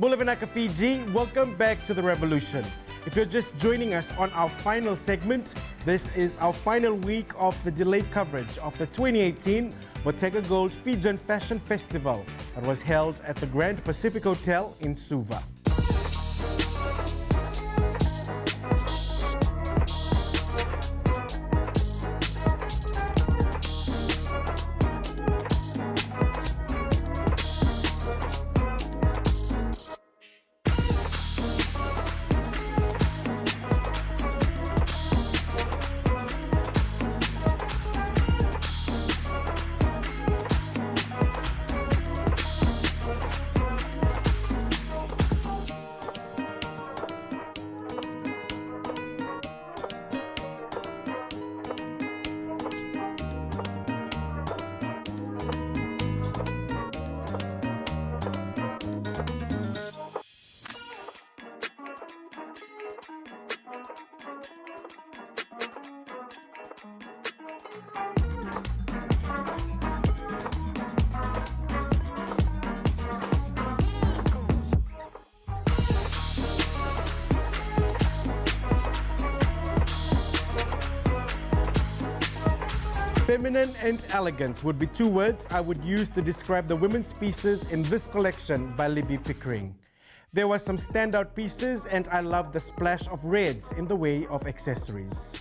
Mula Vinaka Fiji, welcome back to The Revolution. If you're just joining us on our final segment, this is our final week of the delayed coverage of the 2018 Bottega Gold Fijian Fashion Festival that was held at the Grand Pacific Hotel in Suva. Feminine and elegance would be two words I would use to describe the women's pieces in this collection by Libby Pickering. There were some standout pieces and I loved the splash of reds in the way of accessories.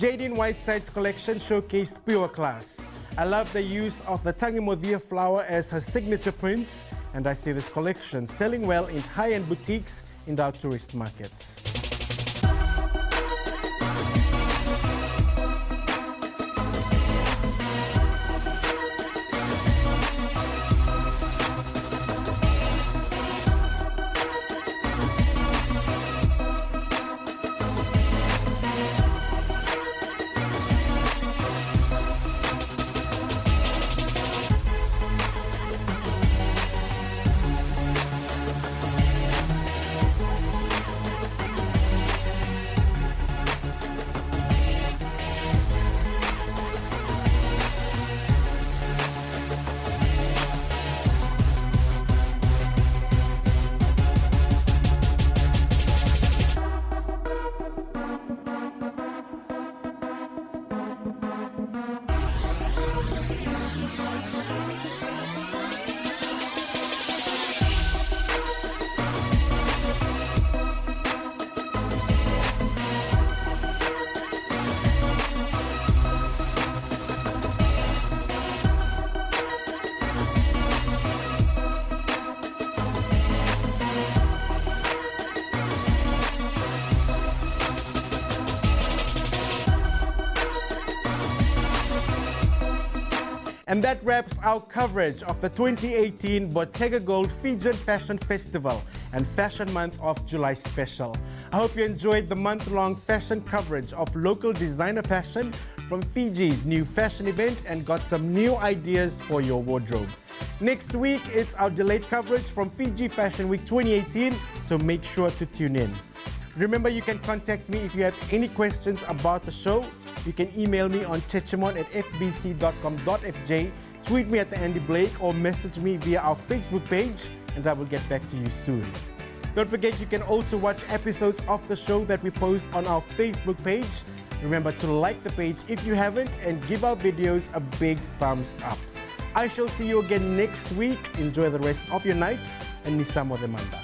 Jadine Whiteside's collection showcased pure class. I love the use of the Tangimodia flower as her signature prints, and I see this collection selling well in high-end boutiques in our tourist markets. And that wraps our coverage of the 2018 Bottega Gold Fijian Fashion Festival and Fashion Month of July special. I hope you enjoyed the month-long fashion coverage of local designer fashion from Fiji's new fashion event and got some new ideas for your wardrobe. Next week, it's our delayed coverage from Fiji Fashion Week 2018, so make sure to tune in. Remember, you can contact me if you have any questions about the show. You can email me on chechimon@fbc.com.fj, tweet me at the Andy Blake, or message me via our Facebook page, and I will get back to you soon. Don't forget, you can also watch episodes of the show that we post on our Facebook page. Remember to like the page if you haven't, and give our videos a big thumbs up. I shall see you again next week. Enjoy the rest of your night, and Nisamo Demanda.